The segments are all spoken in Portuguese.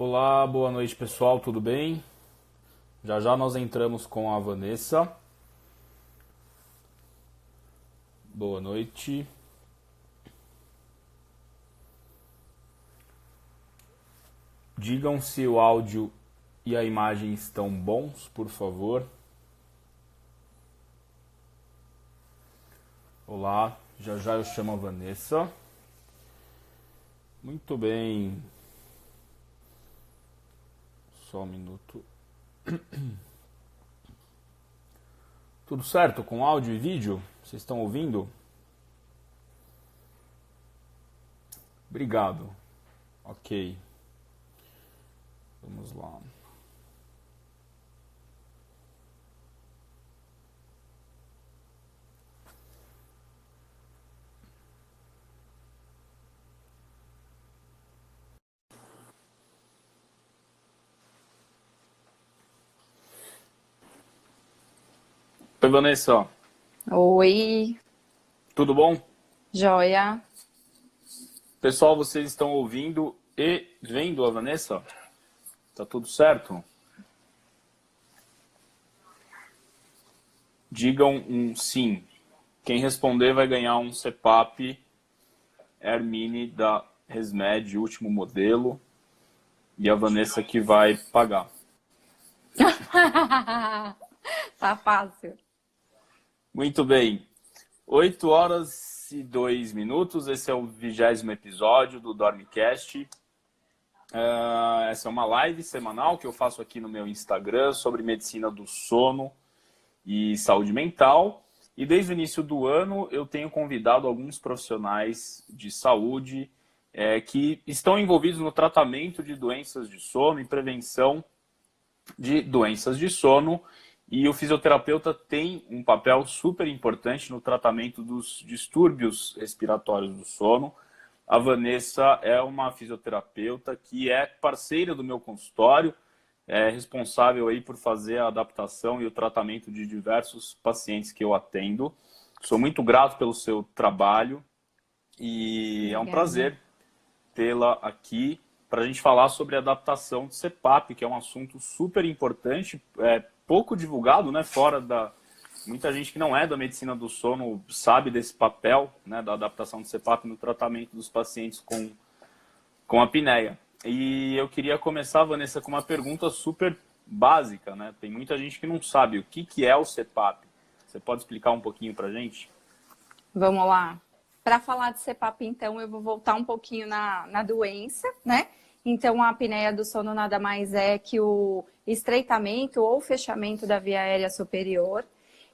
Olá, boa noite pessoal, tudo bem? Já já nós entramos com a Vanessa. Boa noite. Digam se o áudio e a imagem estão bons, por favor. Olá, já já eu chamo a Vanessa. Muito bem. Só um minuto. Tudo certo com áudio e vídeo? Vocês estão ouvindo? Obrigado. Ok. Vamos lá. Oi, Vanessa. Oi, Tudo bom? joia. Pessoal, vocês estão ouvindo e vendo a Vanessa? Tá tudo certo? Digam um sim. Quem responder vai ganhar um CPAP Air Mini da Resmed, último modelo. E a Vanessa que vai pagar. Tá fácil. Muito bem. 8 horas e 2 minutos. Esse é o 20º episódio do Dormicast. Essa é uma live semanal que eu faço aqui no meu Instagram sobre medicina do sono e saúde mental. E desde o início do ano eu tenho convidado alguns profissionais de saúde que estão envolvidos no tratamento de doenças de sono e prevenção de doenças de sono. E o fisioterapeuta tem um papel super importante no tratamento dos distúrbios respiratórios do sono. A Vanessa é uma fisioterapeuta que é parceira do meu consultório, é responsável aí por fazer a adaptação e o tratamento de diversos pacientes que eu atendo. Sou muito grato pelo seu trabalho e é um prazer tê-la aqui para a gente falar sobre a adaptação de CPAP, que é um assunto super importante, pouco divulgado, né? Muita gente que não é da medicina do sono sabe desse papel, né, da adaptação do CPAP no tratamento dos pacientes com apneia. E eu queria começar, Vanessa, com uma pergunta super básica, né? Tem muita gente que não sabe o que é o CPAP. Você pode explicar um pouquinho para a gente? Vamos lá. Para falar de CPAP, então, eu vou voltar um pouquinho na doença, né? Então, a apneia do sono nada mais é que o estreitamento ou fechamento da via aérea superior.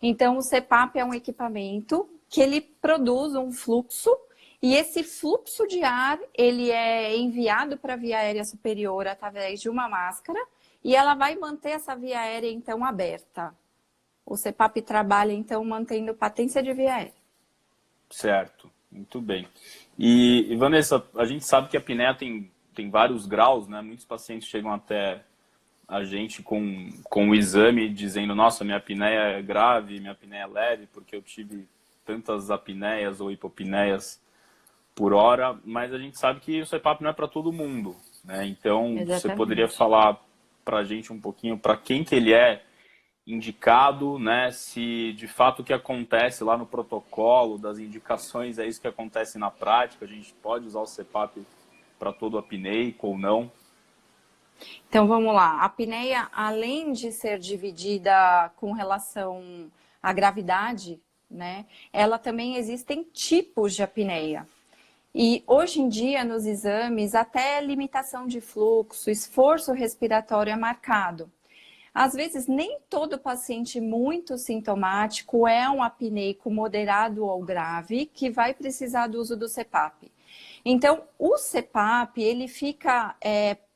Então, o CPAP é um equipamento que ele produz um fluxo e esse fluxo de ar, ele é enviado para a via aérea superior através de uma máscara e ela vai manter essa via aérea, então, aberta. O CPAP trabalha, então, mantendo patência de via aérea. Certo, muito bem. E Vanessa, a gente sabe que a apneia tem vários graus, né? Muitos pacientes chegam até a gente com o exame dizendo: nossa, minha apneia é grave, minha apneia é leve, porque eu tive tantas apneias ou hipopneias por hora, mas a gente sabe que o CPAP não é para todo mundo, né? Então, você poderia Exatamente. falar para a gente um pouquinho para quem que ele é indicado, né? Se de fato o que acontece lá no protocolo das indicações é isso que acontece na prática, a gente pode usar o CPAP para todo apneico ou não? Então vamos lá. A apneia, além de ser dividida com relação à gravidade, né, ela também existem tipos de apneia. E hoje em dia, nos exames, até limitação de fluxo, esforço respiratório é marcado. Às vezes, nem todo paciente muito sintomático é um apneico moderado ou grave que vai precisar do uso do CPAP. Então, o CPAP, ele fica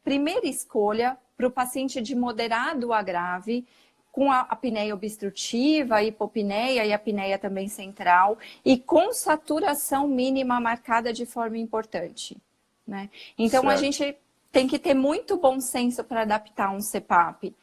primeira escolha para o paciente de moderado a grave, com a apneia obstrutiva, a hipopneia e a apneia também central, e com saturação mínima marcada de forma importante, né? Então, a Certo. gente tem que ter muito bom senso para adaptar um CPAP.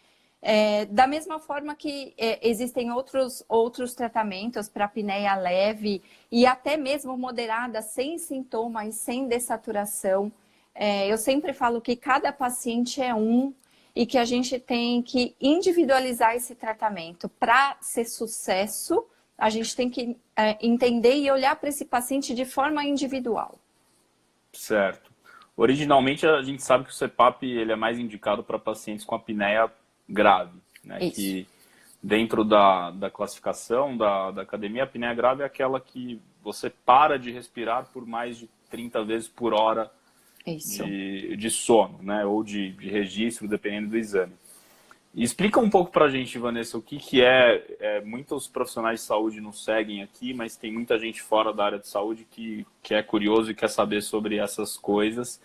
Da mesma forma que existem outros tratamentos para apneia leve e até mesmo moderada, sem sintomas, sem dessaturação, eu sempre falo que cada paciente é um e que a gente tem que individualizar esse tratamento. Para ser sucesso, a gente tem que entender e olhar para esse paciente de forma individual. Certo. Originalmente, a gente sabe que o CPAP ele é mais indicado para pacientes com apneia grave, né? Isso. Que dentro da classificação da academia, a apneia grave é aquela que você para de respirar por mais de 30 vezes por hora Isso. de sono, né? Ou de registro, dependendo do exame. E explica um pouco para a gente, Vanessa, o que muitos profissionais de saúde nos seguem aqui, mas tem muita gente fora da área de saúde que é curioso e quer saber sobre essas coisas.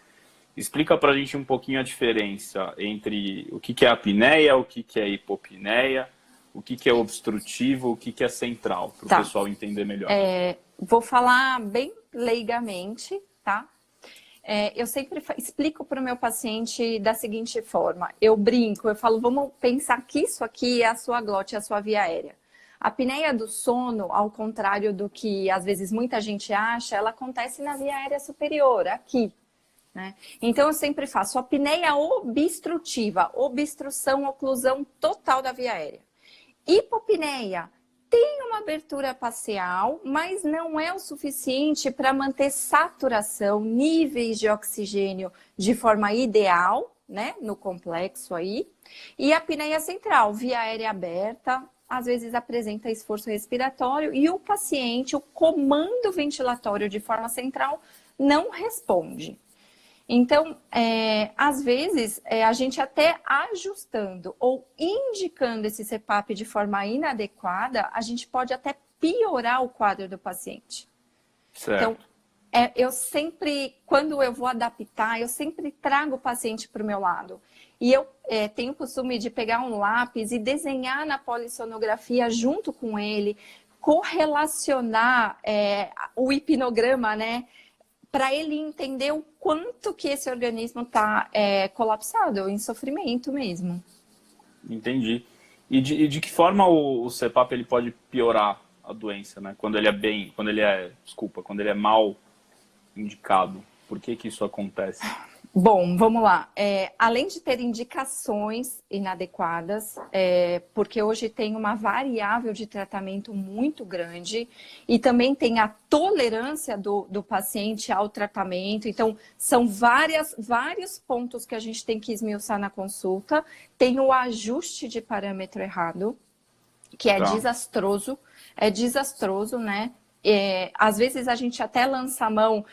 Explica para a gente um pouquinho a diferença entre o que é apneia, o que é hipopneia, o que é obstrutivo, o que é central, para o pessoal entender melhor. Vou falar bem leigamente, tá? Eu sempre explico para o meu paciente da seguinte forma. Eu brinco, eu falo, vamos pensar que isso aqui é a sua glote, a sua via aérea. A apneia do sono, ao contrário do que às vezes muita gente acha, ela acontece na via aérea superior, aqui. Né? Então, eu sempre faço apneia obstrutiva, obstrução, oclusão total da via aérea. Hipopneia tem uma abertura parcial, mas não é o suficiente para manter saturação, níveis de oxigênio de forma ideal, né, no complexo aí. E a apneia central, via aérea aberta, às vezes apresenta esforço respiratório e o paciente, o comando ventilatório de forma central, não responde. Então, às vezes, a gente até ajustando ou indicando esse CPAP de forma inadequada, a gente pode até piorar o quadro do paciente. Certo. Então, eu sempre, quando eu vou adaptar, eu sempre trago o paciente para o meu lado. E eu tenho o costume de pegar um lápis e desenhar na polissonografia junto com ele, correlacionar o hipnograma, né? Para ele entender o quanto que esse organismo está colapsado, em sofrimento mesmo. Entendi. E de que forma o CPAP ele pode piorar a doença, né? Quando ele é mal indicado. Por que isso acontece? Bom, vamos lá. Além de ter indicações inadequadas, porque hoje tem uma variável de tratamento muito grande e também tem a tolerância do paciente ao tratamento. Então, são vários pontos que a gente tem que esmiuçar na consulta. Tem o ajuste de parâmetro errado, que é desastroso. É desastroso, né? Às vezes a gente até lança a mão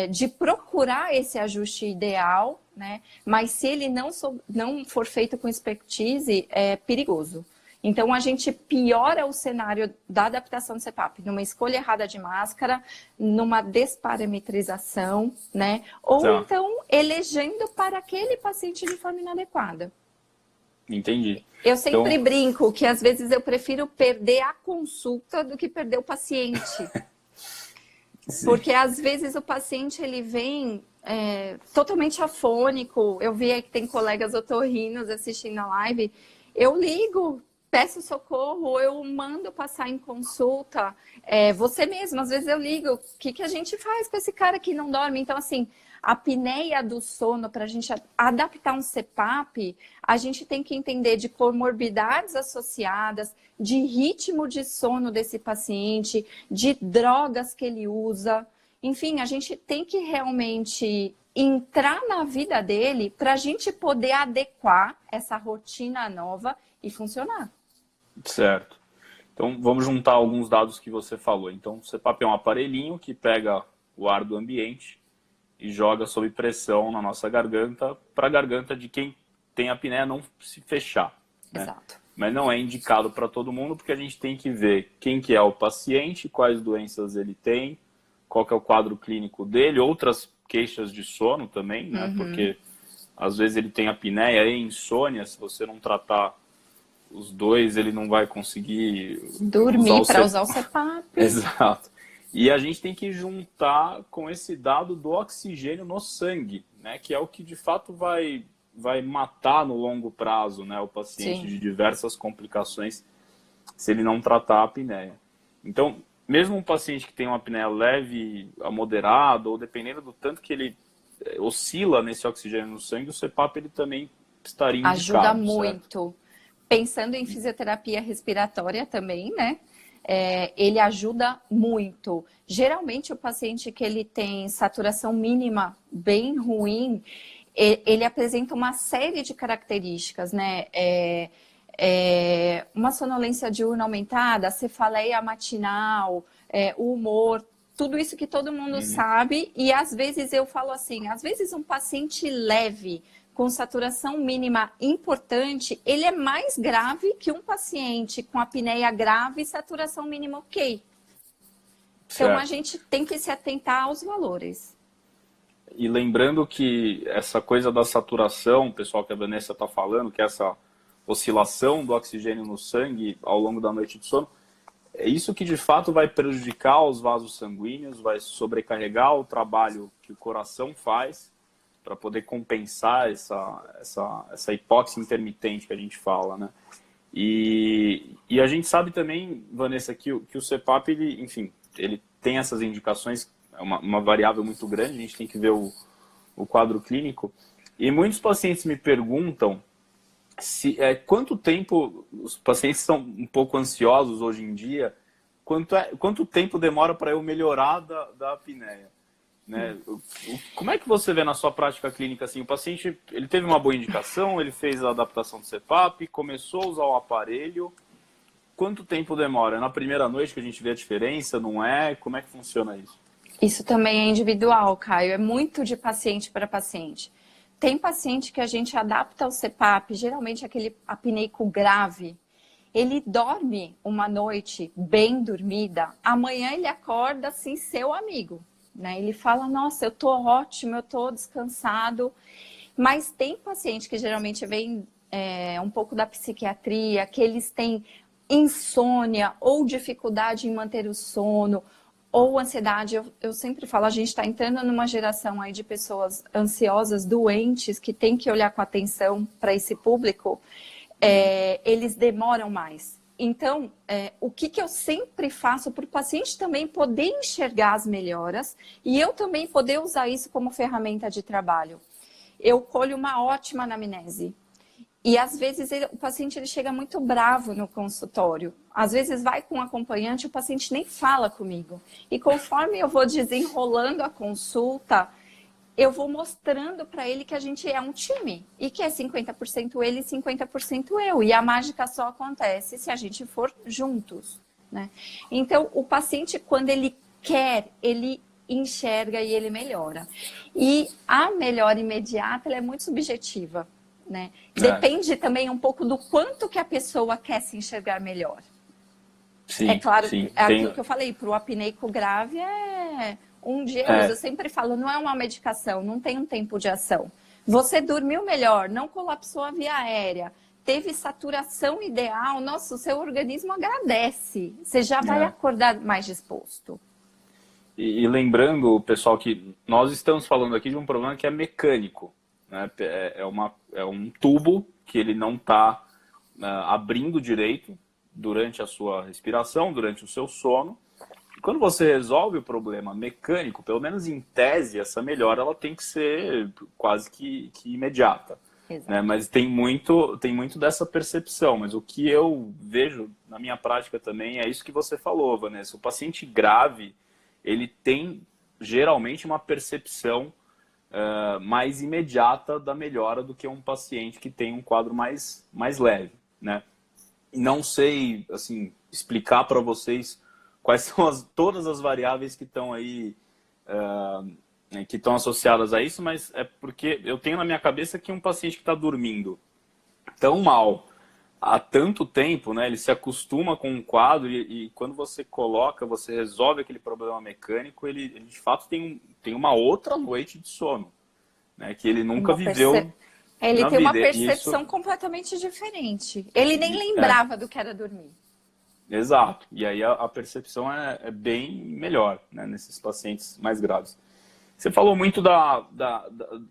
de procurar esse ajuste ideal, né? Mas se ele não for feito com expertise, é perigoso. Então, a gente piora o cenário da adaptação do CPAP, numa escolha errada de máscara, numa desparametrização, né? Ou então, elegendo para aquele paciente de forma inadequada. Entendi. Eu sempre brinco que, às vezes, eu prefiro perder a consulta do que perder o paciente. Sim. Porque às vezes o paciente ele vem totalmente afônico. Eu vi aí que tem colegas otorrinos assistindo a live. Eu ligo, peço socorro, eu mando passar em consulta. Você mesmo, às vezes eu ligo. O que a gente faz com esse cara que não dorme? Então, assim, a apneia do sono, para a gente adaptar um CPAP, a gente tem que entender de comorbidades associadas, de ritmo de sono desse paciente, de drogas que ele usa. Enfim, a gente tem que realmente entrar na vida dele para a gente poder adequar essa rotina nova e funcionar. Certo. Então, vamos juntar alguns dados que você falou. Então, o CPAP é um aparelhinho que pega o ar do ambiente e joga sob pressão na nossa garganta, para a garganta de quem tem apneia não se fechar. Né? Exato. Mas não é indicado para todo mundo, porque a gente tem que ver quem que é o paciente, quais doenças ele tem, qual que é o quadro clínico dele, outras queixas de sono também, né? Uhum. Porque às vezes ele tem apneia e insônia, se você não tratar os dois, ele não vai conseguir dormir para usar o CPAP. Exato. E a gente tem que juntar com esse dado do oxigênio no sangue, né? Que é o que de fato vai matar no longo prazo, né, o paciente. Sim. De diversas complicações se ele não tratar a apneia. Então, mesmo um paciente que tem uma apneia leve a moderada, ou dependendo do tanto que ele oscila nesse oxigênio no sangue, o CPAP ele também estaria indicado. Ajuda certo? muito. Pensando em fisioterapia respiratória também, né? Ele ajuda muito. Geralmente o paciente que ele tem saturação mínima bem ruim, ele apresenta uma série de características, né? Uma sonolência diurna aumentada, cefaleia matinal, o humor, tudo isso que todo mundo sabe. E às vezes eu falo assim, às vezes um paciente leve, com saturação mínima importante, ele é mais grave que um paciente com apneia grave e saturação mínima ok. Então, Certo. a gente tem que se atentar aos valores. E lembrando que essa coisa da saturação, pessoal, que a Vanessa está falando, que é essa oscilação do oxigênio no sangue ao longo da noite de sono, é isso que de fato vai prejudicar os vasos sanguíneos, vai sobrecarregar o trabalho que o coração faz para poder compensar essa hipóxia intermitente que a gente fala, né? E a gente sabe também, Vanessa, que o CPAP, ele, enfim, ele tem essas indicações, é uma variável muito grande, a gente tem que ver o quadro clínico. E muitos pacientes me perguntam quanto tempo, os pacientes são um pouco ansiosos hoje em dia, quanto tempo demora para eu melhorar da apneia? Né? Como é que você vê na sua prática clínica assim, o paciente ele teve uma boa indicação, ele fez a adaptação do CPAP, começou a usar o aparelho, quanto tempo demora? Na primeira noite que a gente vê a diferença, não é? Como é que funciona isso? Isso também é individual, Caio, é muito de paciente para paciente. Tem paciente que a gente adapta ao CPAP, geralmente aquele apneico grave, ele dorme uma noite bem dormida, amanhã ele acorda assim, seu amigo. Né? Ele fala, nossa, eu tô ótimo, eu tô descansado. Mas tem paciente que geralmente vem um pouco da psiquiatria, que eles têm insônia ou dificuldade em manter o sono, ou ansiedade. Eu sempre falo, a gente está entrando numa geração aí de pessoas ansiosas, doentes, que tem que olhar com atenção para esse público. Eles demoram mais. Então, o que eu sempre faço para o paciente também poder enxergar as melhoras e eu também poder usar isso como ferramenta de trabalho. Eu colho uma ótima anamnese. E às vezes o paciente ele chega muito bravo no consultório. Às vezes vai com um acompanhante, o paciente nem fala comigo. E conforme eu vou desenrolando a consulta, eu vou mostrando para ele que a gente é um time e que é 50% ele e 50% eu. E a mágica só acontece se a gente for juntos, né? Então, o paciente, quando ele quer, ele enxerga e ele melhora. E a melhora imediata, ela é muito subjetiva, né? Depende também um pouco do quanto que a pessoa quer se enxergar melhor. Sim, é claro, sim, aquilo que eu falei, para o apneico grave um dia eu sempre falo, não é uma medicação, não tem um tempo de ação. Você dormiu melhor, não colapsou a via aérea, teve saturação ideal, nossa, o seu organismo agradece. Você já vai acordar mais disposto. E lembrando, pessoal, que nós estamos falando aqui de um problema que é mecânico. Né? É um tubo que ele não está abrindo direito durante a sua respiração, durante o seu sono. Quando você resolve o problema mecânico, pelo menos em tese, essa melhora ela tem que ser quase que imediata. Né? Mas tem muito dessa percepção. Mas o que eu vejo na minha prática também é isso que você falou, Vanessa. O paciente grave, ele tem geralmente uma percepção mais imediata da melhora do que um paciente que tem um quadro mais leve. Né? Não sei assim, explicar para vocês quais são todas as variáveis que estão aí, que estão associadas a isso, mas é porque eu tenho na minha cabeça que um paciente que está dormindo tão mal há tanto tempo, né, ele se acostuma com um quadro e quando você resolve aquele problema mecânico, ele de fato tem uma outra noite de sono, né, que ele nunca viveu. Ele tem uma percepção completamente diferente. Ele nem lembrava do que era dormir. Exato. E aí a percepção é bem melhor, né, nesses pacientes mais graves. Você falou muito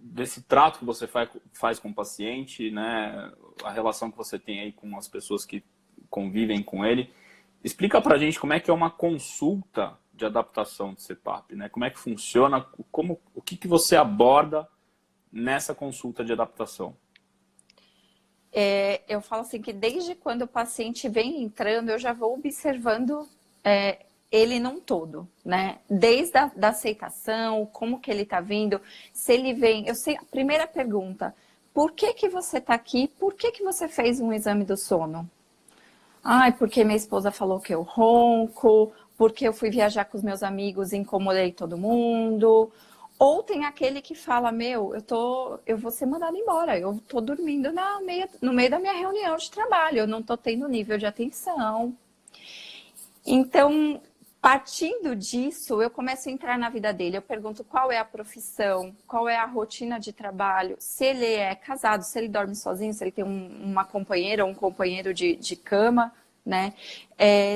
desse trato que você faz com o paciente, né, a relação que você tem aí com as pessoas que convivem com ele. Explica pra gente como é que é uma consulta de adaptação de CPAP, né? Como é que funciona? O que você aborda nessa consulta de adaptação? Eu falo assim que desde quando o paciente vem entrando, eu já vou observando ele num todo, né? Desde da aceitação, como que ele tá vindo, se ele vem... Eu sei, a primeira pergunta, por que que você tá aqui? Por que que você fez um exame do sono? Ai, porque minha esposa falou que eu ronco, porque eu fui viajar com os meus amigos e incomodei todo mundo. Ou tem aquele que fala, eu vou ser mandado embora, eu tô dormindo no meio da minha reunião de trabalho, eu não tô tendo nível de atenção. Então, partindo disso, eu começo a entrar na vida dele, eu pergunto qual é a profissão, qual é a rotina de trabalho, se ele é casado, se ele dorme sozinho, se ele tem uma companheira ou um companheiro de cama, né?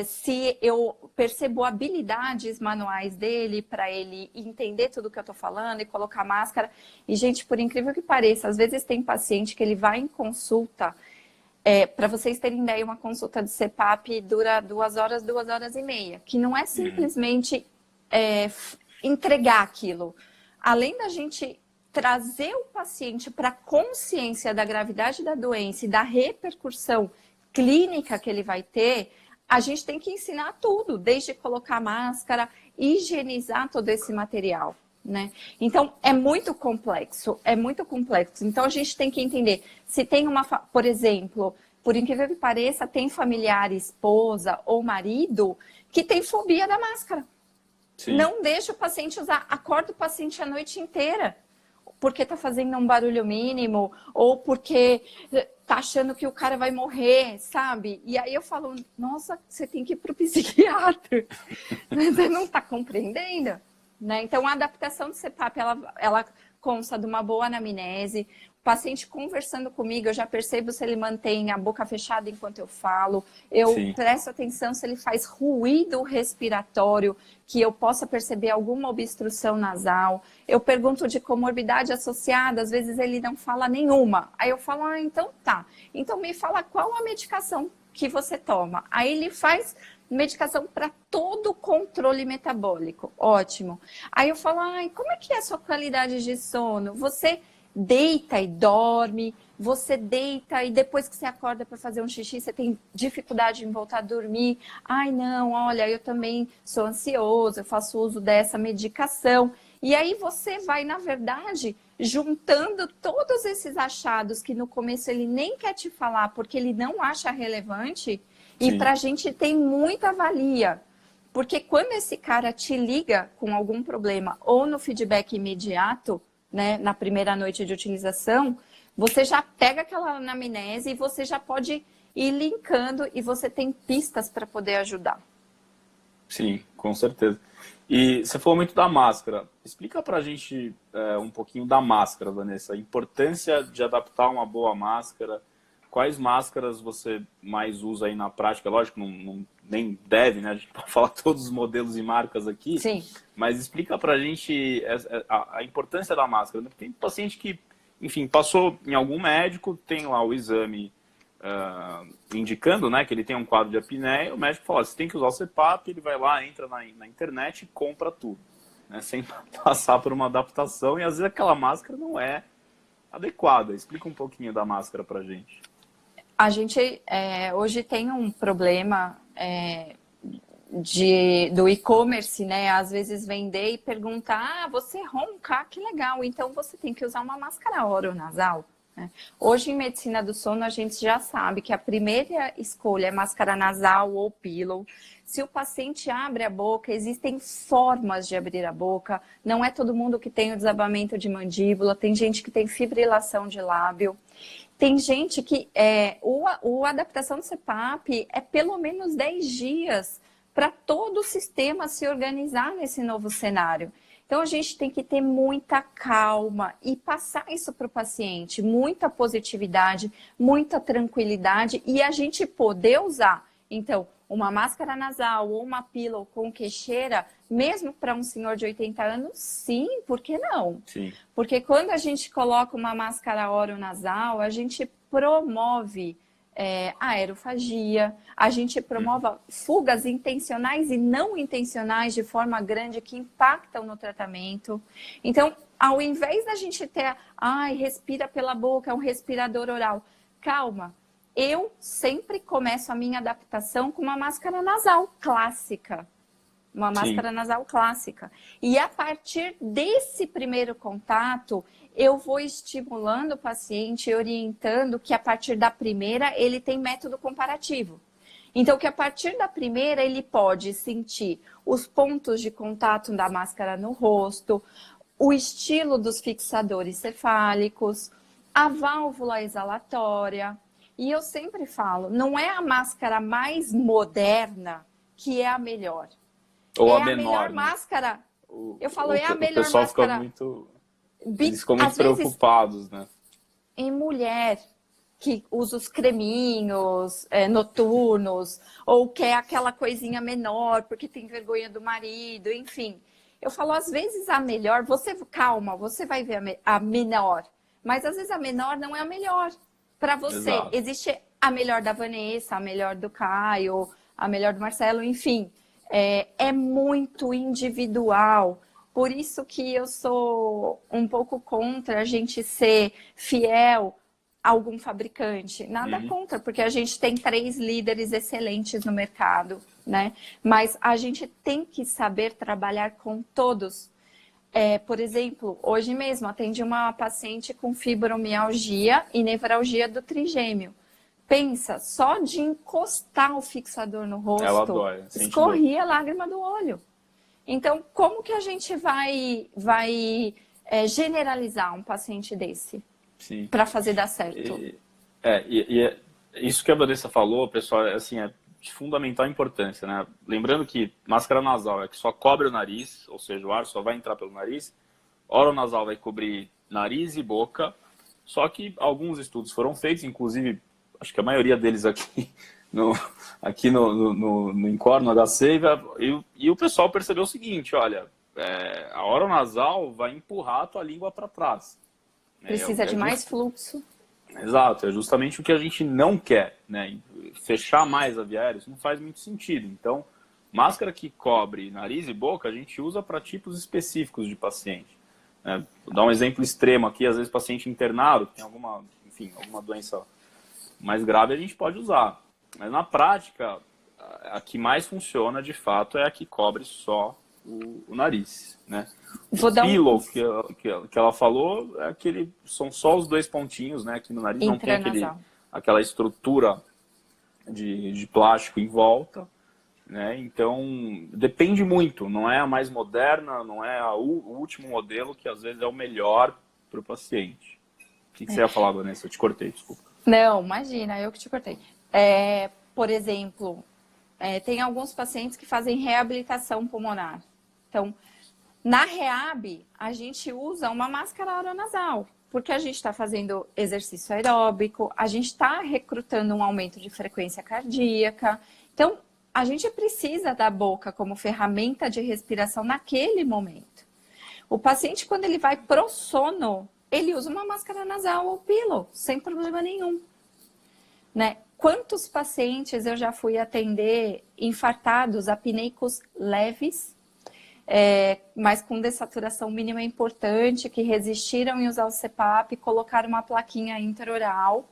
Se eu percebo habilidades manuais dele para ele entender tudo que eu estou falando e colocar máscara. E, gente, por incrível que pareça, às vezes tem paciente que ele vai em consulta, para vocês terem ideia, uma consulta de CPAP dura 2 horas, 2 horas e meia, que não é simplesmente entregar aquilo. Além da gente trazer o paciente para a consciência da gravidade da doença e da repercussão clínica que ele vai ter, a gente tem que ensinar tudo, desde colocar máscara, higienizar todo esse material, né? Então, é muito complexo, é muito complexo. Então, a gente tem que entender, se tem por exemplo, por incrível que pareça, tem familiar, esposa ou marido que tem fobia da máscara. Sim. Não deixa o paciente usar, acorda o paciente a noite inteira, porque tá fazendo um barulho mínimo, ou porque tá achando que o cara vai morrer, sabe? E aí eu falo, nossa, você tem que ir pro psiquiatra. Você não tá compreendendo, né? Então, a adaptação do CPAP, ela consta de uma boa anamnese. O paciente conversando comigo, eu já percebo se ele mantém a boca fechada enquanto eu falo. Eu presto atenção se ele faz ruído respiratório, que eu possa perceber alguma obstrução nasal. Eu pergunto de comorbidade associada, às vezes ele não fala nenhuma. Aí eu falo, então tá. Então me fala qual a medicação que você toma. Aí ele faz medicação para todo o controle metabólico. Ótimo. Aí eu falo, como é que é a sua qualidade de sono? Você deita e dorme, você deita e depois que você acorda para fazer um xixi, você tem dificuldade em voltar a dormir. Ai, não, olha, eu também sou ansioso, eu faço uso dessa medicação. E aí você vai, na verdade, juntando todos esses achados que no começo ele nem quer te falar porque ele não acha relevante. Sim. E para a gente tem muita valia. Porque quando esse cara te liga com algum problema ou no feedback imediato, né, na primeira noite de utilização, você já pega aquela anamnese e você já pode ir linkando e você tem pistas para poder ajudar. Sim, com certeza. E você falou muito da máscara. Explica pra gente um pouquinho da máscara, Vanessa. A importância de adaptar uma boa máscara. Quais máscaras você mais usa aí na prática? Lógico, nem deve, né? A gente pode falar todos os modelos e marcas aqui. Sim. Mas explica pra gente a importância da máscara. Tem paciente que, enfim, passou em algum médico, tem lá o exame indicando, né, que ele tem um quadro de apneia, o médico fala, você tem que usar o CPAP, ele vai lá, entra na internet e compra tudo, né, sem passar por uma adaptação, e às vezes aquela máscara não é adequada. Explica um pouquinho da máscara pra gente. A gente hoje tem um problema do e-commerce, né? Às vezes vender e perguntar, você ronca, que legal, então você tem que usar uma máscara oronasal. Né? Hoje em medicina do sono a gente já sabe que a primeira escolha é máscara nasal ou pillow. Se o paciente abre a boca, existem formas de abrir a boca. Não é todo mundo que tem o desabamento de mandíbula, tem gente que tem fibrilação de lábio. Tem gente que a adaptação do CPAP é pelo menos 10 dias para todo o sistema se organizar nesse novo cenário. Então, a gente tem que ter muita calma e passar isso para o paciente, muita positividade, muita tranquilidade e a gente poder usar, então, uma máscara nasal ou uma pillow com queixeira, mesmo para um senhor de 80 anos, sim, por que não? Sim. Porque quando a gente coloca uma máscara oronasal, a gente promove aerofagia, a gente promove fugas intencionais e não intencionais de forma grande que impactam no tratamento. Então, ao invés da gente ter, respira pela boca, é um respirador oral, calma, eu sempre começo a minha adaptação com uma máscara nasal clássica. Uma máscara nasal clássica. E a partir desse primeiro contato, eu vou estimulando o paciente, orientando que a partir da primeira ele tem método comparativo. Então, que a partir da primeira ele pode sentir os pontos de contato da máscara no rosto, o estilo dos fixadores cefálicos, a válvula exalatória. E eu sempre falo, não é a máscara mais moderna que é a melhor. Ou é a menor, melhor né? máscara. Eu falo, é a melhor máscara. Eles ficam muito preocupados, né? Em mulher que usa os creminhos noturnos, ou quer aquela coisinha menor porque tem vergonha do marido, enfim. Eu falo, às vezes a melhor, calma, você vai ver a menor, mas às vezes a menor não é a melhor. Para você, Exato. existe a melhor da Vanessa, a melhor do Caio, a melhor do Marcelo, enfim. É muito individual. Por isso que eu sou um pouco contra a gente ser fiel a algum fabricante. Nada contra, porque a gente tem 3 líderes excelentes no mercado, né? Mas a gente tem que saber trabalhar com todos. Por exemplo, hoje mesmo atendi uma paciente com fibromialgia e nevralgia do trigêmeo. Pensa, só de encostar o fixador no rosto, escorria a lágrima do olho. Então, como que a gente vai generalizar um paciente desse para fazer dar certo? Isso que a Vanessa falou, pessoal, assim, é de fundamental importância, né? Lembrando que máscara nasal é que só cobre o nariz, ou seja, o ar só vai entrar pelo nariz. Oronasal vai cobrir nariz e boca. Só que alguns estudos foram feitos, inclusive, acho que a maioria deles aqui no Incor, no HC, e o pessoal percebeu o seguinte, olha, a oronasal vai empurrar a tua língua para trás. Precisa de mais fluxo. Exato, é justamente o que a gente não quer, né? Fechar mais a via aérea, isso não faz muito sentido. Então, máscara que cobre nariz e boca, a gente usa para tipos específicos de paciente. Vou dar um exemplo extremo aqui, às vezes paciente internado, que tem alguma doença mais grave, a gente pode usar. Mas na prática, a que mais funciona, de fato, é a que cobre só o nariz, né? O pillow que ela falou, são só os 2 pontinhos, né? Aqui no nariz não tem aquela estrutura de plástico em volta, né? Então, depende muito, não é a mais moderna, não é o último modelo que às vezes é o melhor para o paciente. O que você ia falar, Vanessa? Eu te cortei, desculpa. Não, imagina, eu que te cortei. Por exemplo, tem alguns pacientes que fazem reabilitação pulmonar. Então, na reab, a gente usa uma máscara oronasal, porque a gente está fazendo exercício aeróbico, a gente está recrutando um aumento de frequência cardíaca. Então, a gente precisa da boca como ferramenta de respiração naquele momento. O paciente, quando ele vai pro sono, ele usa uma máscara nasal ou pillow, sem problema nenhum. Né? Quantos pacientes eu já fui atender infartados, apneicos leves, mas com dessaturação mínima importante, que resistiram em usar o CPAP, colocaram uma plaquinha intraoral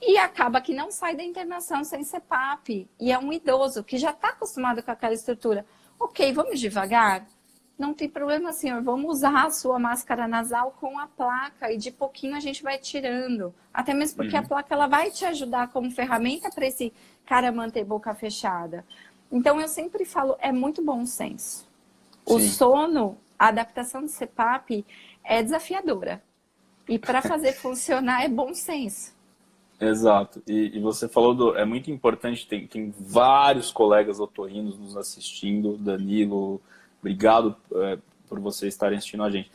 e acaba que não sai da internação sem CPAP. E é um idoso que já está acostumado com aquela estrutura. Ok, vamos devagar? Não tem problema, senhor. Vamos usar a sua máscara nasal com a placa e de pouquinho a gente vai tirando. Até mesmo porque a placa ela vai te ajudar como ferramenta para esse cara manter boca fechada. Então, eu sempre falo, é muito bom senso. O sono, a adaptação do CPAP é desafiadora. E para fazer funcionar é bom senso. Exato. E você falou é muito importante, tem vários colegas otorrinos nos assistindo, Danilo, obrigado por vocês estarem assistindo a gente.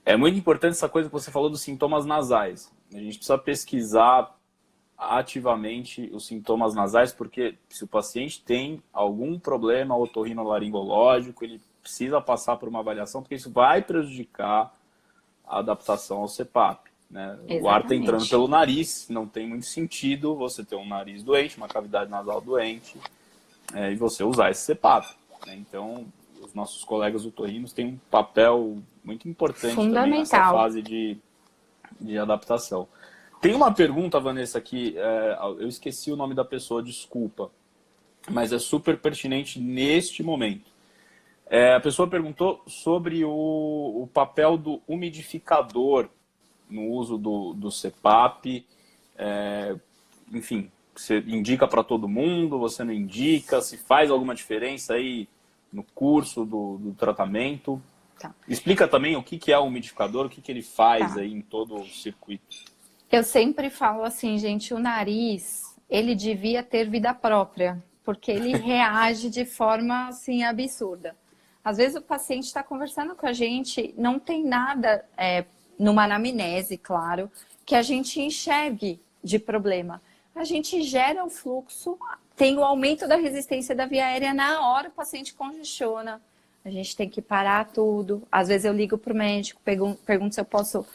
É muito importante essa coisa que você falou dos sintomas nasais. A gente precisa pesquisar ativamente os sintomas nasais, porque se o paciente tem algum problema otorrinolaringológico, ele precisa passar por uma avaliação, porque isso vai prejudicar a adaptação ao CPAP. né? Exatamente. O ar está entrando pelo nariz, não tem muito sentido você ter um nariz doente, uma cavidade nasal doente, e você usar esse CPAP, né? Então, os nossos colegas otorrinos têm um papel muito importante também nessa fase de adaptação. Tem uma pergunta, Vanessa, aqui, eu esqueci o nome da pessoa, desculpa, mas é super pertinente neste momento. A pessoa perguntou sobre o papel do umidificador no uso do CPAP. Enfim, você indica para todo mundo, você não indica, se faz alguma diferença aí no curso do tratamento. Tá. Explica também o que é o umidificador, o que ele faz aí em todo o circuito. Eu sempre falo assim, gente, o nariz, ele devia ter vida própria, porque ele reage de forma assim absurda. Às vezes o paciente está conversando com a gente, não tem nada, numa anamnese, claro, que a gente enxergue de problema. A gente gera o fluxo, tem o aumento da resistência da via aérea, na hora o paciente congestiona. A gente tem que parar tudo. Às vezes eu ligo para o médico, pergunto se eu posso,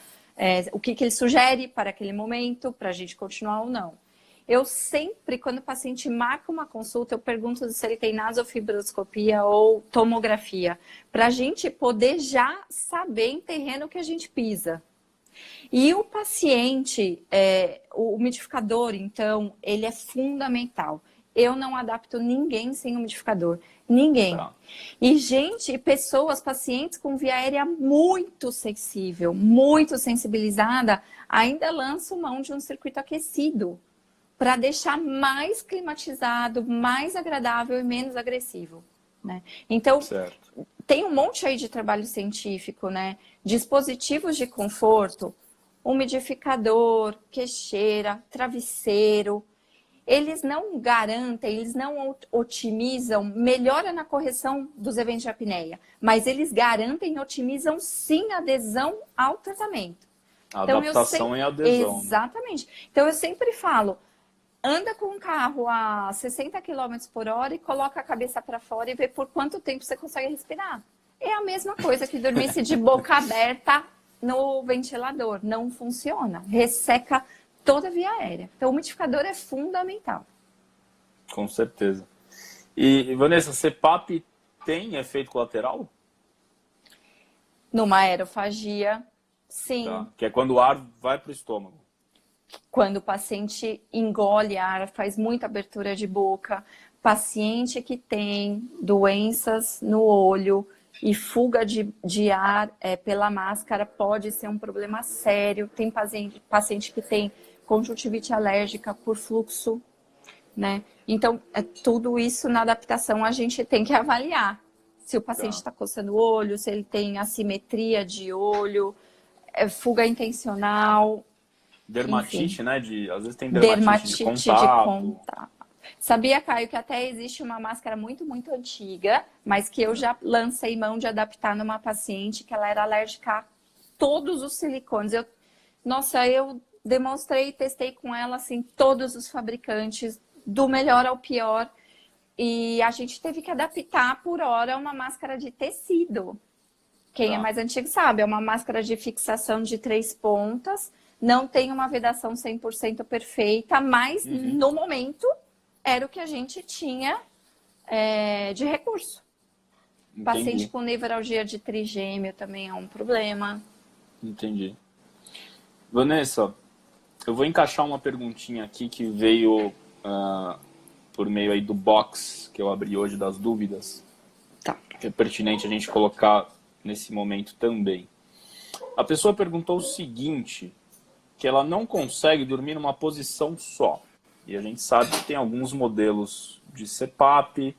o que ele sugere para aquele momento, para a gente continuar ou não. Eu sempre, quando o paciente marca uma consulta, eu pergunto se ele tem nasofibroscopia ou tomografia, para a gente poder já saber em terreno que a gente pisa. E o paciente, o umidificador, então, ele é fundamental. Eu não adapto ninguém sem umidificador. Ninguém. Tá. E, gente, pessoas, pacientes com via aérea muito sensível, muito sensibilizada, ainda lançam mão de um circuito aquecido, para deixar mais climatizado, mais agradável e menos agressivo, né? Então, certo. Tem um monte aí de trabalho científico, né? Dispositivos de conforto, umidificador, queixeira, travesseiro. Eles não garantem, eles não otimizam, melhora na correção dos eventos de apneia, mas eles garantem e otimizam sim a adesão ao tratamento. Adaptação e adesão. Exatamente. Então eu sempre falo, anda com um carro a 60 km por hora e coloca a cabeça para fora e vê por quanto tempo você consegue respirar. É a mesma coisa que dormisse de boca aberta no ventilador. Não funciona. Resseca toda a via aérea. Então, o umidificador é fundamental. Com certeza. E, Vanessa, CPAP tem efeito colateral? Numa aerofagia, sim. Tá. Que é quando o ar vai para o estômago. Quando o paciente engole ar, faz muita abertura de boca. Paciente que tem doenças no olho e fuga de ar pela máscara pode ser um problema sério. Tem paciente que tem conjuntivite alérgica por fluxo, né? Então, tudo isso na adaptação a gente tem que avaliar. Se o paciente está coçando o olho, se ele tem assimetria de olho, fuga intencional. Dermatite, enfim. né? Às vezes tem dermatite de contato. Sabia, Caio, que até existe uma máscara muito, muito antiga, mas que eu já lancei mão de adaptar numa paciente que ela era alérgica a todos os silicones. Nossa, eu demonstrei, testei com ela, assim, todos os fabricantes, do melhor ao pior. E a gente teve que adaptar por hora uma máscara de tecido. Quem é mais antigo sabe, é uma máscara de fixação de 3 pontas, não tem uma vedação 100% perfeita, mas no momento era o que a gente tinha de recurso. Entendi. Paciente com nevralgia de trigêmeo também é um problema. Entendi. Vanessa, eu vou encaixar uma perguntinha aqui que veio por meio aí do box que eu abri hoje das dúvidas. Tá. Que é pertinente a gente colocar nesse momento também. A pessoa perguntou o seguinte, que ela não consegue dormir numa posição só. E a gente sabe que tem alguns modelos de CPAP,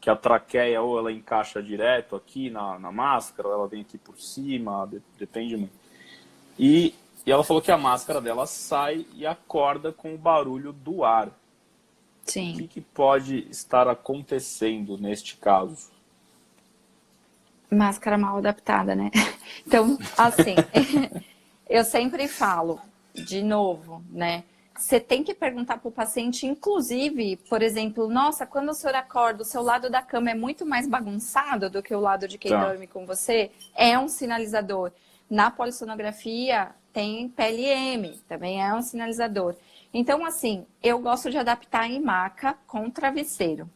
que a traqueia ou ela encaixa direto aqui na máscara, ou ela vem aqui por cima, depende muito. E ela falou que a máscara dela sai e acorda com o barulho do ar. Sim. O que pode estar acontecendo neste caso? Máscara mal adaptada, né? Então, assim, eu sempre falo, de novo, né? Você tem que perguntar para o paciente, inclusive, por exemplo, nossa, quando o senhor acorda, o seu lado da cama é muito mais bagunçado do que o lado de quem dorme com você, é um sinalizador. Na polissonografia, tem pele M, também é um sinalizador. Então, assim, eu gosto de adaptar em maca com travesseiro.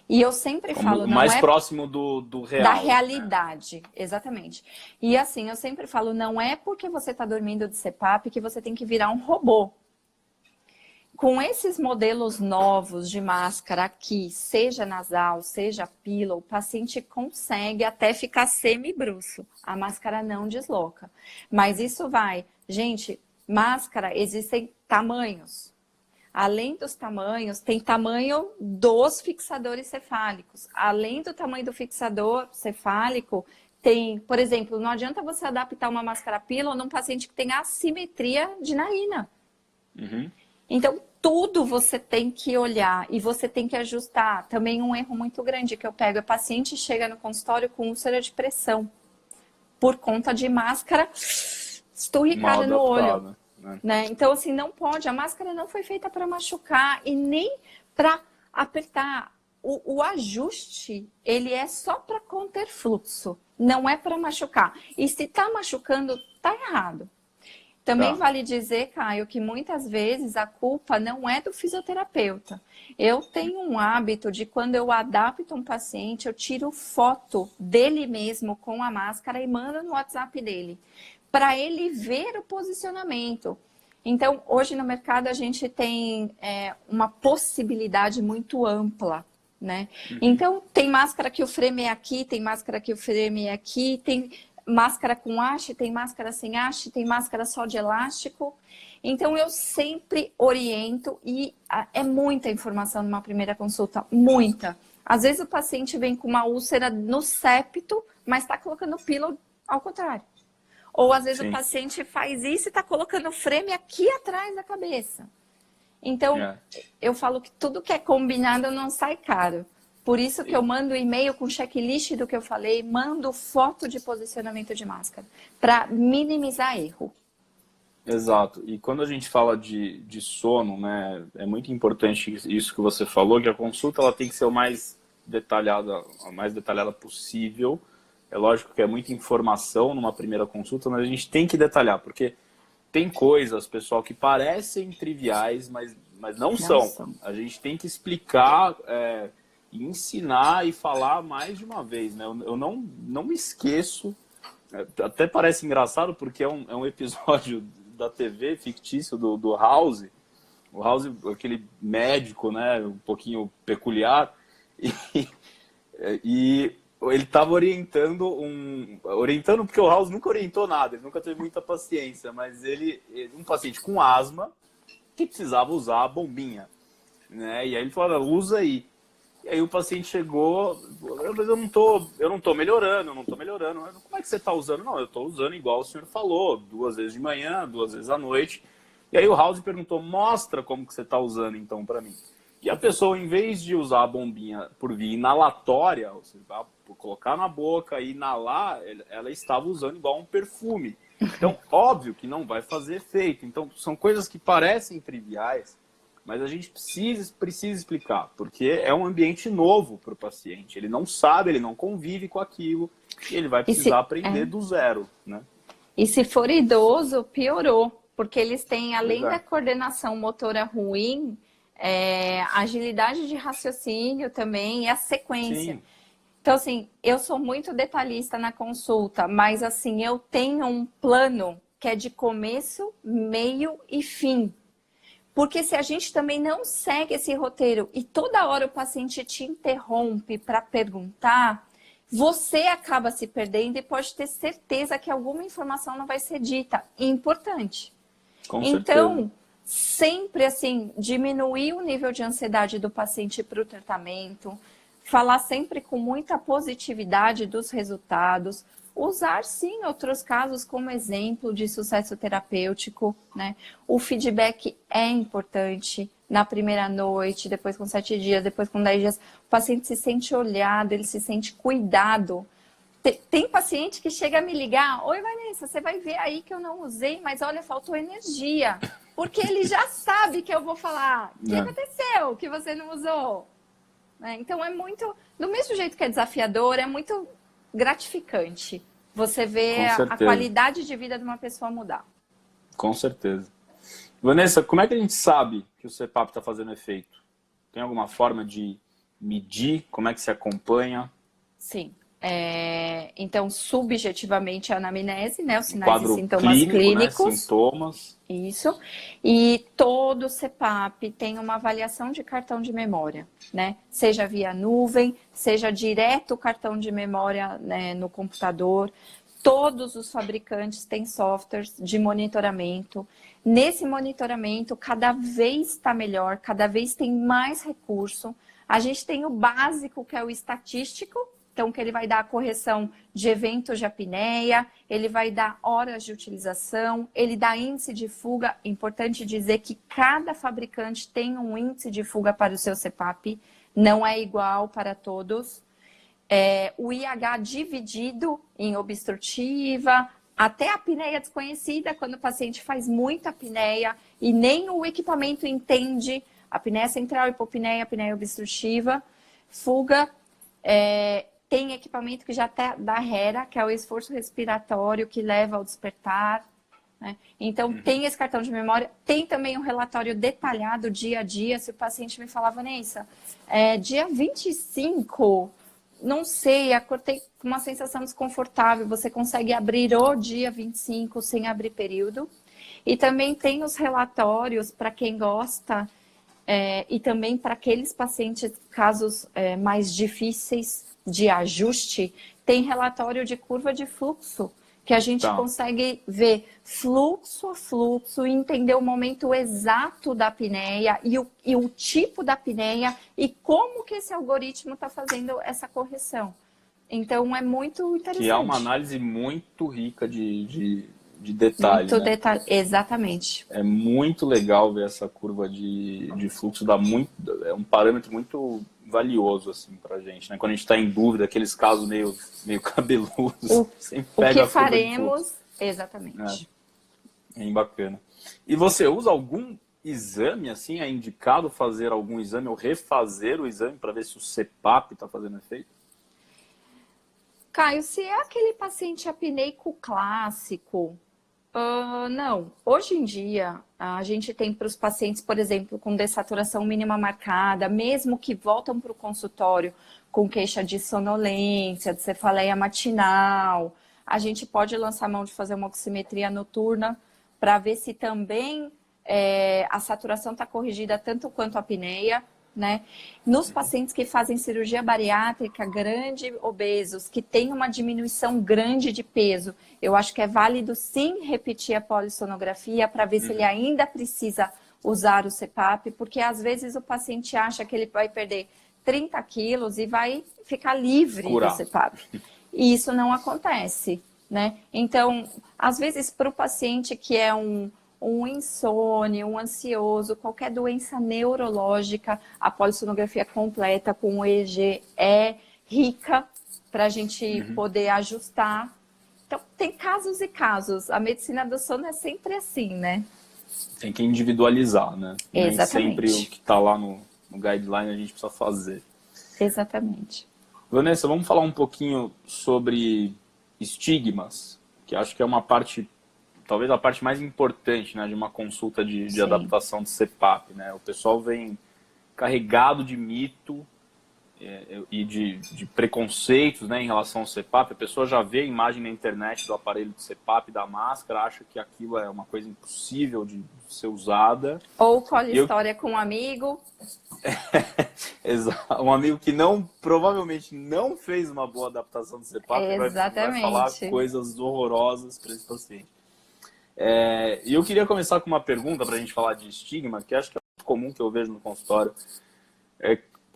E eu sempre falo, não mais é próximo do real. da realidade, né? Exatamente. E assim, eu sempre falo, não é porque você está dormindo de CPAP que você tem que virar um robô. Com esses modelos novos de máscara aqui, seja nasal, seja pillow, o paciente consegue até ficar semi-bruço. A máscara não desloca. Mas isso vai... Gente, máscara, existem tamanhos. Além dos tamanhos, tem tamanho dos fixadores cefálicos. Além do tamanho do fixador cefálico, tem, por exemplo, não adianta você adaptar uma máscara pillow num paciente que tem assimetria de narina. Uhum. Então, tudo você tem que olhar e você tem que ajustar. Também um erro muito grande que eu pego é paciente chega no consultório com úlcera de pressão por conta de máscara esturricada no olho. Né? Então, assim, não pode. A máscara não foi feita para machucar e nem para apertar. O ajuste, ele é só para conter fluxo, não é para machucar. E se está machucando, tá errado. Também vale dizer, Caio, que muitas vezes a culpa não é do fisioterapeuta. Eu tenho um hábito de quando eu adapto um paciente, eu tiro foto dele mesmo com a máscara e mando no WhatsApp dele, para ele ver o posicionamento. Então, hoje no mercado a gente tem uma possibilidade muito ampla, né? Então, tem máscara que o frame é aqui, tem máscara que o frame é aqui, tem máscara com haste, tem máscara sem haste, tem máscara só de elástico. Então, eu sempre oriento e é muita informação numa primeira consulta, muita. Às vezes o paciente vem com uma úlcera no septo, mas está colocando pillow ao contrário. Ou às vezes o paciente faz isso e está colocando o frame aqui atrás da cabeça. Então, eu falo que tudo que é combinado não sai caro. Por isso que eu mando e-mail com checklist do que eu falei, mando foto de posicionamento de máscara, para minimizar erro. Exato. E quando a gente fala de sono, né, é muito importante isso que você falou, que a consulta ela tem que ser a mais detalhada possível. É lógico que é muita informação numa primeira consulta, mas a gente tem que detalhar, porque tem coisas, pessoal, que parecem triviais, mas não são. A gente tem que explicar... ensinar e falar mais de uma vez, né? Eu não me esqueço, até parece engraçado porque é um episódio da TV fictício do House, o House, aquele médico, né, um pouquinho peculiar, e ele estava orientando porque o House nunca orientou nada, ele nunca teve muita paciência, mas um paciente com asma que precisava usar a bombinha, né? E aí ele falou, usa aí. E aí o paciente chegou, mas eu não tô melhorando. Como é que você está usando? Não, eu estou usando igual o senhor falou, 2 vezes de manhã, 2 vezes à noite. E aí o House perguntou, mostra como que você está usando então para mim. E a pessoa, em vez de usar a bombinha por via inalatória, ou seja, colocar na boca e inalar, ela estava usando igual um perfume. Então, óbvio que não vai fazer efeito. Então, são coisas que parecem triviais, mas a gente precisa explicar, porque é um ambiente novo para o paciente. Ele não sabe, ele não convive com aquilo, e ele vai precisar aprender do zero, né? E se for idoso, piorou, porque eles têm, além da coordenação motora ruim, agilidade de raciocínio também e a sequência. Sim. Então, assim, eu sou muito detalhista na consulta, mas, assim, eu tenho um plano que é de começo, meio e fim. Porque se a gente também não segue esse roteiro e toda hora o paciente te interrompe para perguntar, você acaba se perdendo e pode ter certeza que alguma informação não vai ser dita. Importante. Com então, certeza. Sempre assim, diminuir o nível de ansiedade do paciente para o tratamento, falar sempre com muita positividade dos resultados, usar, sim, outros casos como exemplo de sucesso terapêutico, né? O feedback é importante na primeira noite, depois com 7 dias, depois com 10 dias. O paciente se sente olhado, ele se sente cuidado. Tem paciente que chega a me ligar, oi, Vanessa, você vai ver aí que eu não usei, mas olha, faltou energia. Porque ele já sabe que eu vou falar, o que aconteceu que você não usou? Então, é muito, do mesmo jeito que é desafiador, é muito gratificante você ver a qualidade de vida de uma pessoa mudar. Com certeza. Vanessa, como é que a gente sabe que o CPAP está fazendo efeito? Tem alguma forma de medir? Como é que se acompanha? Sim. Então, subjetivamente, a anamnese, né? Os Um sinais e quadro sintomas clínico, né? clínicos. Sintomas. Isso. E todo CPAP tem uma avaliação de cartão de memória, né? Seja via nuvem, seja direto o cartão de memória, né, no computador. Todos os fabricantes têm softwares de monitoramento. Nesse monitoramento, cada vez está melhor, cada vez tem mais recurso. A gente tem o básico, que é o estatístico, então que ele vai dar a correção de eventos de apneia, ele vai dar horas de utilização, ele dá índice de fuga. Importante dizer que cada fabricante tem um índice de fuga para o seu CPAP, não é igual para todos. O IH dividido em obstrutiva, até a apneia desconhecida, quando o paciente faz muita apneia e nem o equipamento entende, apneia central, hipopneia, apneia obstrutiva, fuga. Tem equipamento que já dá HERA, que é o esforço respiratório que leva ao despertar, né? Então, tem esse cartão de memória, tem também um relatório detalhado dia a dia. Se o paciente me falar, Vanessa, dia 25, não sei, acordei com uma sensação desconfortável, você consegue abrir o dia 25 sem abrir período. E também tem os relatórios para quem gosta, e também para aqueles pacientes, casos mais difíceis de ajuste, tem relatório de curva de fluxo, que a gente consegue ver fluxo a fluxo e entender o momento exato da apneia e o tipo da apneia e como que esse algoritmo está fazendo essa correção. Então, é muito interessante. Que é uma análise muito rica de detalhe, muito né? detalhe, exatamente. É muito legal ver essa curva de fluxo, é um parâmetro muito valioso assim, pra gente, né? Quando a gente está em dúvida, aqueles casos meio cabeludos, sempre O pega que a curva de faremos, fluxo. exatamente. É bem bacana. E você usa algum exame, assim, é indicado fazer algum exame ou refazer o exame para ver se o CPAP está fazendo efeito? Caio, se é aquele paciente apneico clássico, não. Hoje em dia, a gente tem para os pacientes, por exemplo, com dessaturação mínima marcada, mesmo que voltam para o consultório com queixa de sonolência, de cefaleia matinal, a gente pode lançar mão de fazer uma oximetria noturna para ver se também a saturação está corrigida tanto quanto a apneia, né? Nos pacientes que fazem cirurgia bariátrica, grande, obesos, que tem uma diminuição grande de peso, eu acho que é válido sim repetir a polissonografia para ver se ele ainda precisa usar o CPAP, porque às vezes o paciente acha que ele vai perder 30 quilos e vai ficar livre do CPAP. E isso não acontece, né? Então, às vezes para o paciente que é um insônia, um ansioso, qualquer doença neurológica, a polissonografia completa com o EEG é rica para a gente poder ajustar. Então, tem casos e casos. A medicina do sono é sempre assim, né? Tem que individualizar, né? Exatamente. Nem sempre o que está lá no guideline a gente precisa fazer. Exatamente. Vanessa, vamos falar um pouquinho sobre estigmas, que acho que é uma parte, talvez a parte mais importante, né, de uma consulta de adaptação de CPAP, né? O pessoal vem carregado de mito e de preconceitos, né, em relação ao CPAP. A pessoa já vê a imagem na internet do aparelho de CPAP, da máscara, acha que aquilo é uma coisa impossível de ser usada. Ou colhe história com um amigo. Um amigo que provavelmente não fez uma boa adaptação do CPAP e vai falar coisas horrorosas para esse paciente. E eu queria começar com uma pergunta para a gente falar de estigma, que acho que é muito comum que eu vejo no consultório.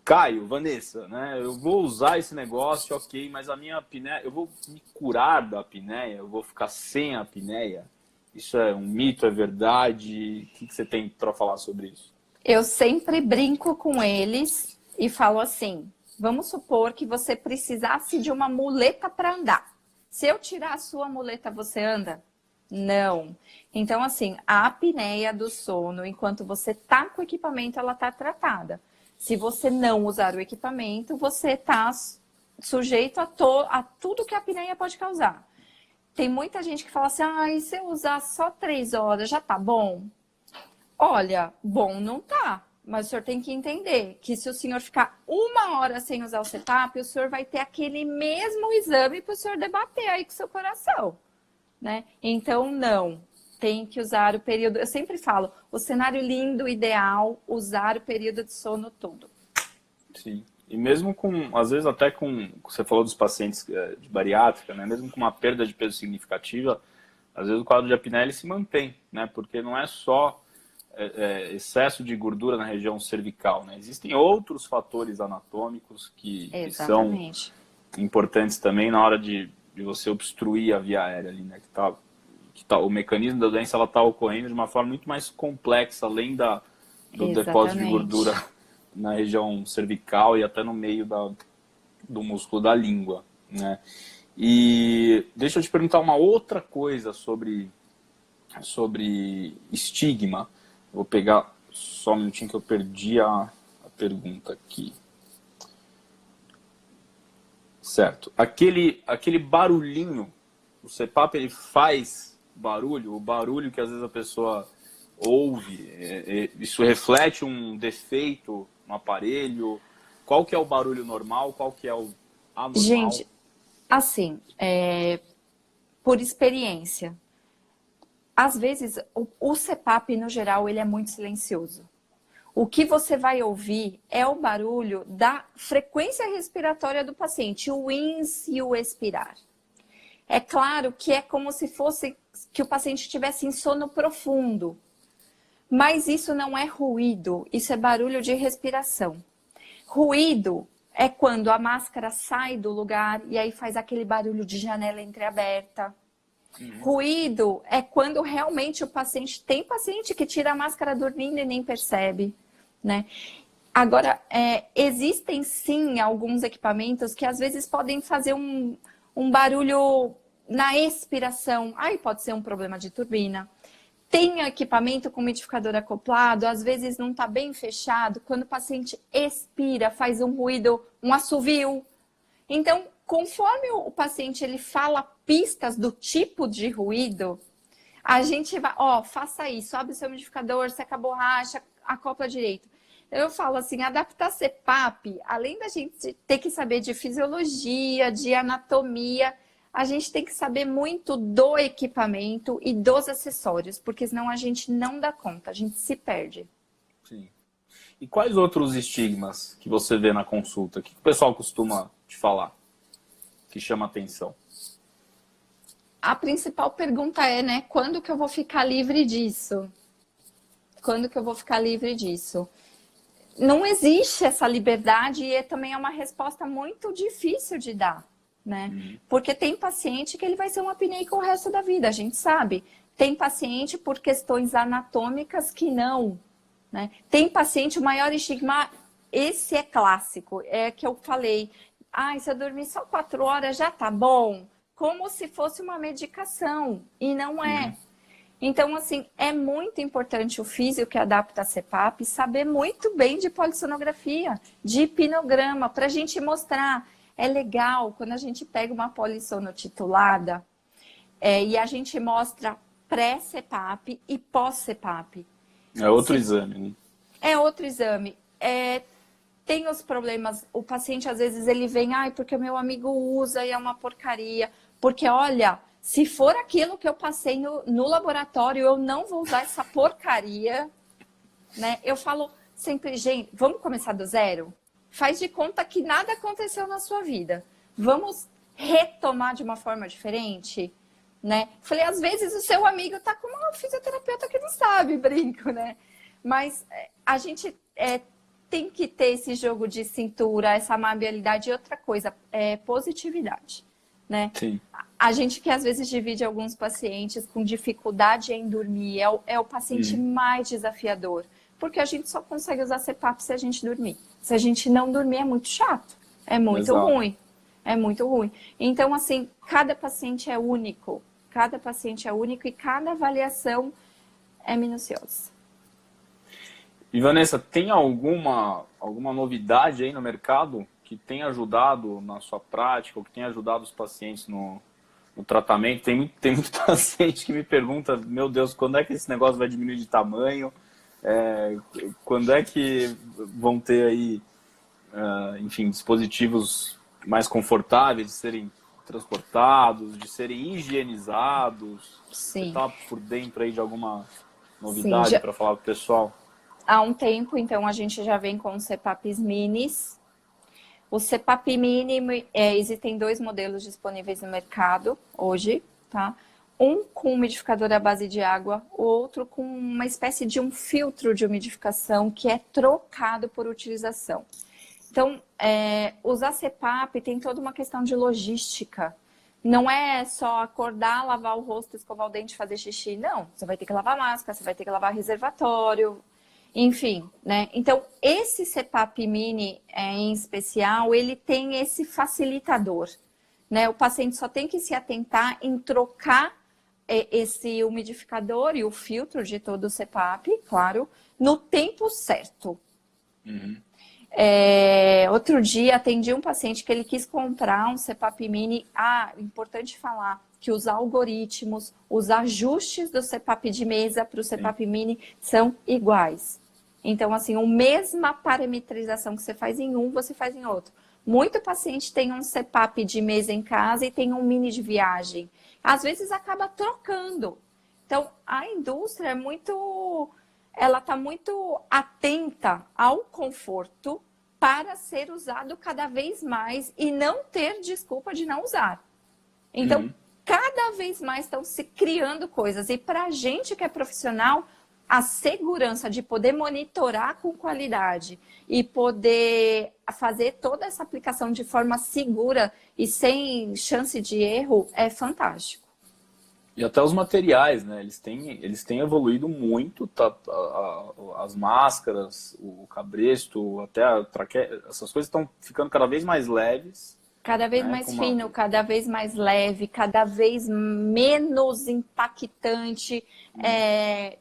Caio, Vanessa, né? Eu vou usar esse negócio, ok, mas a minha apneia, eu vou me curar da apneia, eu vou ficar sem a apneia? Isso é um mito, é verdade? O que você tem para falar sobre isso? Eu sempre brinco com eles e falo assim, vamos supor que você precisasse de uma muleta para andar. Se eu tirar a sua muleta, você anda? Não. Então, assim, a apneia do sono, enquanto você tá com o equipamento, ela tá tratada. Se você não usar o equipamento, você tá sujeito a tudo que a apneia pode causar. tem muita gente que fala assim, e se eu usar só 3 horas, já tá bom? Olha, bom não tá. Mas o senhor tem que entender que se o senhor ficar 1 hora sem usar o CPAP, o senhor vai ter aquele mesmo exame para o senhor debater aí com o seu coração, né? Então, não. Tem que usar o período... Eu sempre falo, o cenário lindo, ideal, usar o período de sono todo. Sim. E mesmo às vezes até você falou dos pacientes de bariátrica, né? Mesmo com uma perda de peso significativa, às vezes o quadro de apneia ele se mantém, né? Porque não é só excesso de gordura na região cervical, né? Existem outros fatores anatômicos que são importantes também na hora de você obstruir a via aérea ali, né? O mecanismo da doença ela está ocorrendo de uma forma muito mais complexa, além do depósito de gordura na região cervical e até no meio do músculo da língua, né? E deixa eu te perguntar uma outra coisa sobre estigma. Vou pegar só um minutinho que eu perdi a pergunta aqui. Certo. Aquele barulhinho, o CPAP ele faz barulho, o barulho que às vezes a pessoa ouve, isso reflete um defeito no aparelho? Qual que é o barulho normal, qual que é o anormal? Gente, assim, por experiência, às vezes o CPAP no geral ele é muito silencioso. O que você vai ouvir é o barulho da frequência respiratória do paciente, o ins e o expirar. É claro que é como se fosse que o paciente estivesse em sono profundo, mas isso não é ruído, isso é barulho de respiração. Ruído é quando a máscara sai do lugar e aí faz aquele barulho de janela entreaberta. Ruído é quando realmente tem paciente que tira a máscara dormindo e nem percebe, né? Agora, existem sim alguns equipamentos que às vezes podem fazer um barulho na expiração. Aí pode ser um problema de turbina. Tem equipamento com umidificador acoplado, às vezes não está bem fechado. Quando o paciente expira, faz um ruído, um assovio. Então, conforme o paciente ele fala pistas do tipo de ruído, a gente vai, faça isso, abre o seu umidificador, seca a borracha, acopla direito. Eu falo assim, adaptar CPAP, além da gente ter que saber de fisiologia, de anatomia, a gente tem que saber muito do equipamento e dos acessórios, porque senão a gente não dá conta, a gente se perde. Sim. E quais outros estigmas que você vê na consulta? O que o pessoal costuma te falar que chama atenção? A principal pergunta é, né, quando que eu vou ficar livre disso? Quando que eu vou ficar livre disso? Não existe essa liberdade e também é uma resposta muito difícil de dar, né? Porque tem paciente que ele vai ser um apneico o resto da vida, a gente sabe. Tem paciente por questões anatômicas que não, né? Tem paciente, o maior estigma, esse é clássico, é que eu falei, se eu dormir só 4 horas já tá bom, como se fosse uma medicação, e não é. Então, assim, é muito importante o físio que adapta a CPAP saber muito bem de polissonografia, de hipnograma, para a gente mostrar. É legal quando a gente pega uma polissono titulada e a gente mostra pré-CPAP e pós-CPAP. É outro exame, né? É outro exame. Tem os problemas, o paciente às vezes ele vem, porque o meu amigo usa e é uma porcaria. Porque, olha, se for aquilo que eu passei no laboratório, eu não vou usar essa porcaria, né? Eu falo sempre, gente, vamos começar do zero? Faz de conta que nada aconteceu na sua vida. Vamos retomar de uma forma diferente, né? Falei, às vezes o seu amigo tá com uma fisioterapeuta que não sabe, brinco, né? Mas a gente tem que ter esse jogo de cintura, essa amabilidade e outra coisa, positividade, né? Sim. A gente que às vezes divide alguns pacientes com dificuldade em dormir, é o paciente mais desafiador, porque a gente só consegue usar CPAP se a gente dormir. Se a gente não dormir é muito chato, é muito ruim, é muito ruim. Então, assim, cada paciente é único e cada avaliação é minuciosa. E Vanessa, tem alguma novidade aí no mercado que tenha ajudado na sua prática, ou que tenha ajudado os pacientes no o tratamento. Tem muito paciente que me pergunta, meu Deus, quando é que esse negócio vai diminuir de tamanho? Quando é que vão ter aí, enfim, dispositivos mais confortáveis de serem transportados, de serem higienizados? Você Sim. está por dentro aí de alguma Sim, novidade para falar para o pessoal? há um tempo, então, a gente já vem com os CPAPs minis. O CPAP mini, existem 2 modelos disponíveis no mercado hoje, tá? Um com umidificador à base de água, o outro com uma espécie de um filtro de umidificação que é trocado por utilização. Então, usar CPAP tem toda uma questão de logística. Não é só acordar, lavar o rosto, escovar o dente, fazer xixi. Não, você vai ter que lavar máscara, você vai ter que lavar reservatório, enfim, né? Então, esse CPAP mini em especial, ele tem esse facilitador, né? O paciente só tem que se atentar em trocar esse umidificador e o filtro de todo o CPAP, claro, no tempo certo. Uhum. Outro dia atendi um paciente que ele quis comprar um CPAP mini. Importante falar que os algoritmos, os ajustes do CPAP de mesa para o CPAP mini são iguais. Então, assim, a mesma parametrização que você faz em um, você faz em outro. Muito paciente tem um CPAP de mesa em casa e tem um mini de viagem. Às vezes acaba trocando. Então, a indústria ela está muito atenta ao conforto para ser usado cada vez mais e não ter desculpa de não usar. Então, cada vez mais estão se criando coisas. E para a gente que é profissional, a segurança de poder monitorar com qualidade e poder fazer toda essa aplicação de forma segura e sem chance de erro é fantástico. E até os materiais, né? Eles têm evoluído muito, tá? As máscaras, o cabresto, até a traqueia, essas coisas estão ficando cada vez mais leves. Cada vez né? mais fino, cada vez mais leve, cada vez menos impactante.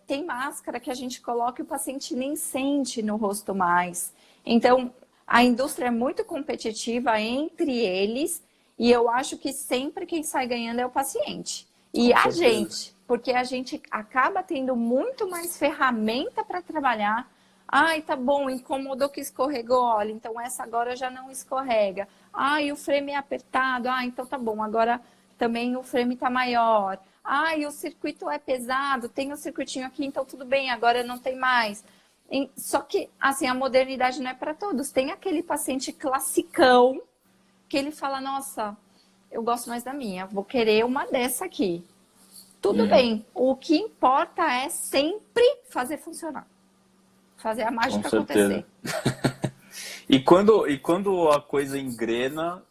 Tem máscara que a gente coloca e o paciente nem sente no rosto mais. Então, a indústria é muito competitiva entre eles e eu acho que sempre quem sai ganhando é o paciente. E a gente, porque a gente acaba tendo muito mais ferramenta para trabalhar. Ai, tá bom, incomodou que escorregou, olha, então essa agora já não escorrega. Ai, o frame é apertado, então tá bom, agora também o frame tá maior. Ai, o circuito é pesado, tem o circuitinho aqui, então tudo bem, agora não tem mais. Só que, assim, a modernidade não é para todos. Tem aquele paciente classicão que ele fala, nossa, eu gosto mais da minha, vou querer uma dessa aqui. Tudo bem, o que importa é sempre fazer funcionar. Fazer a mágica acontecer. E quando a coisa engrena,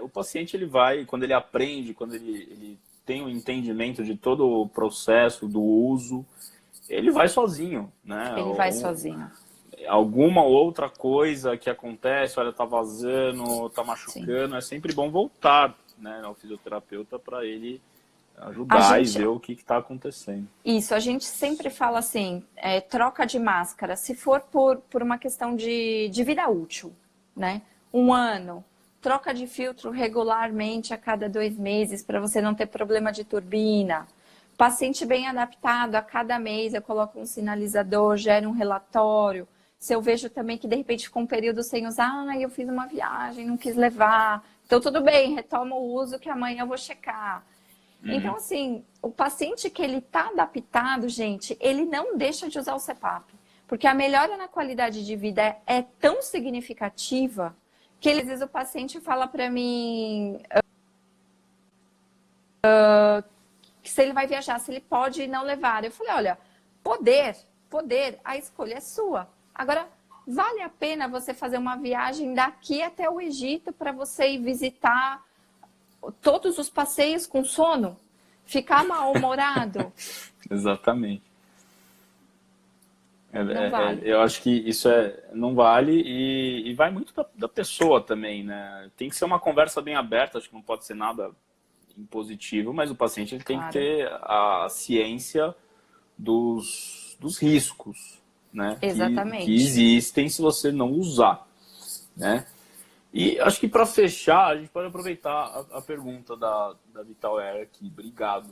o paciente ele vai, quando ele aprende, quando ele tem o entendimento de todo o processo do uso, ele vai sozinho, né? Ele vai sozinho. Alguma outra coisa que acontece, olha, tá vazando, tá machucando, Sim. É sempre bom voltar, né, ao fisioterapeuta para ele ajudar e ver o que está acontecendo. Isso, a gente sempre fala assim, troca de máscara, se for por uma questão de vida útil, né? 1 ano, troca de filtro regularmente a cada 2 meses para você não ter problema de turbina. Paciente bem adaptado, a cada mês eu coloco um sinalizador, gero um relatório. Se eu vejo também que de repente ficou um período sem usar, eu fiz uma viagem, não quis levar. Então tudo bem, retomo o uso que amanhã eu vou checar. Então, assim, o paciente que ele está adaptado, gente, ele não deixa de usar o CPAP. Porque a melhora na qualidade de vida é tão significativa que às vezes o paciente fala para mim que se ele vai viajar, se ele pode não levar. Eu falei, olha, poder, a escolha é sua. Agora, vale a pena você fazer uma viagem daqui até o Egito para você ir visitar todos os passeios com sono? Ficar mal-humorado? Exatamente. Não vale. Eu acho que isso não vale e vai muito da pessoa também, né? Tem que ser uma conversa bem aberta, acho que não pode ser nada impositivo, mas o paciente ele tem que ter a ciência dos riscos, né? Exatamente. Que existem se você não usar, né? E acho que para fechar, a gente pode aproveitar a pergunta da Vital Air aqui. Obrigado.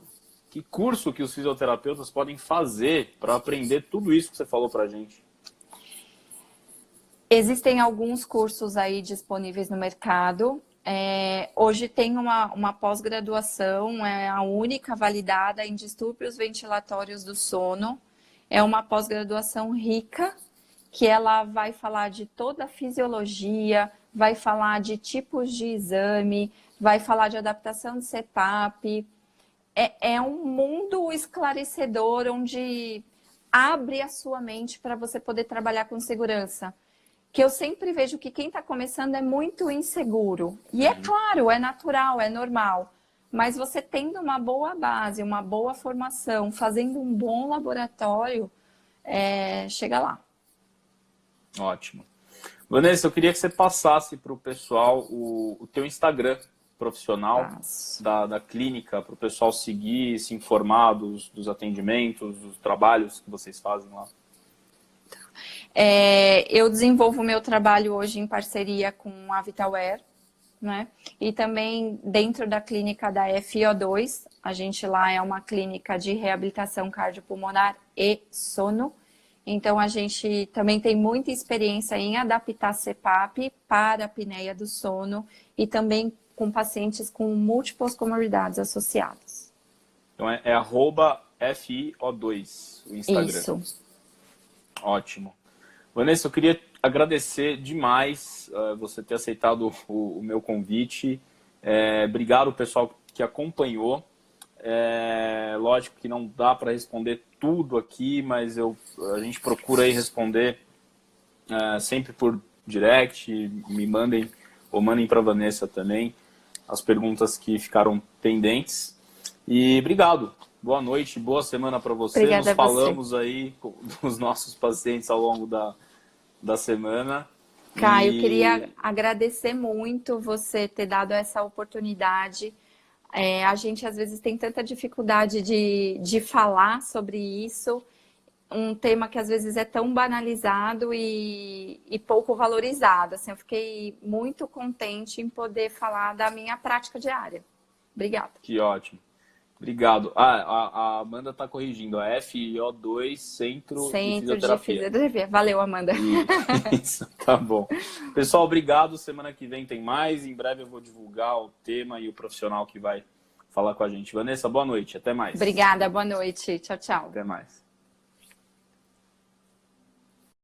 Que curso que os fisioterapeutas podem fazer para aprender tudo isso que você falou para a gente? Existem alguns cursos aí disponíveis no mercado. Hoje tem uma pós-graduação, é a única validada em distúrbios ventilatórios do sono. É uma pós-graduação rica, que ela vai falar de toda a fisiologia, vai falar de tipos de exame, vai falar de adaptação de CPAP. É um mundo esclarecedor onde abre a sua mente para você poder trabalhar com segurança. Que eu sempre vejo que quem está começando é muito inseguro. E é claro, é natural, é normal. Mas você tendo uma boa base, uma boa formação, fazendo um bom laboratório, chega lá. Ótimo. Vanessa, eu queria que você passasse para o pessoal o teu Instagram profissional da clínica, para o pessoal seguir, se informar dos atendimentos, dos trabalhos que vocês fazem lá. Eu desenvolvo o meu trabalho hoje em parceria com a VitalAire, né? E também dentro da clínica da FiO2, a gente lá é uma clínica de reabilitação cardiopulmonar e sono. Então, a gente também tem muita experiência em adaptar CPAP para a apneia do sono e também com pacientes com múltiplas comorbidades associadas. Então, é @FiO2 o Instagram. Isso. Ótimo. Vanessa, eu queria agradecer demais você ter aceitado o meu convite. Obrigado, pessoal, que acompanhou. Lógico que não dá para responder tudo aqui, mas a gente procura aí responder sempre por direct, me mandem ou mandem para a Vanessa também as perguntas que ficaram pendentes. E obrigado. Boa noite, boa semana para você. Obrigada. Nos falamos aí com os nossos pacientes ao longo da semana. Caio, eu queria agradecer muito você ter dado essa oportunidade. A gente, às vezes, tem tanta dificuldade de falar sobre isso, um tema que, às vezes, é tão banalizado e pouco valorizado. Assim, eu fiquei muito contente em poder falar da minha prática diária. Obrigada. Que ótimo. Obrigado. A Amanda está corrigindo. A FiO2, Centro de Fisioterapia. Valeu, Amanda. Isso, tá bom. Pessoal, obrigado. Semana que vem tem mais. Em breve eu vou divulgar o tema e o profissional que vai falar com a gente. Vanessa, boa noite. Até mais. Obrigada, boa noite. Tchau, tchau. Até mais.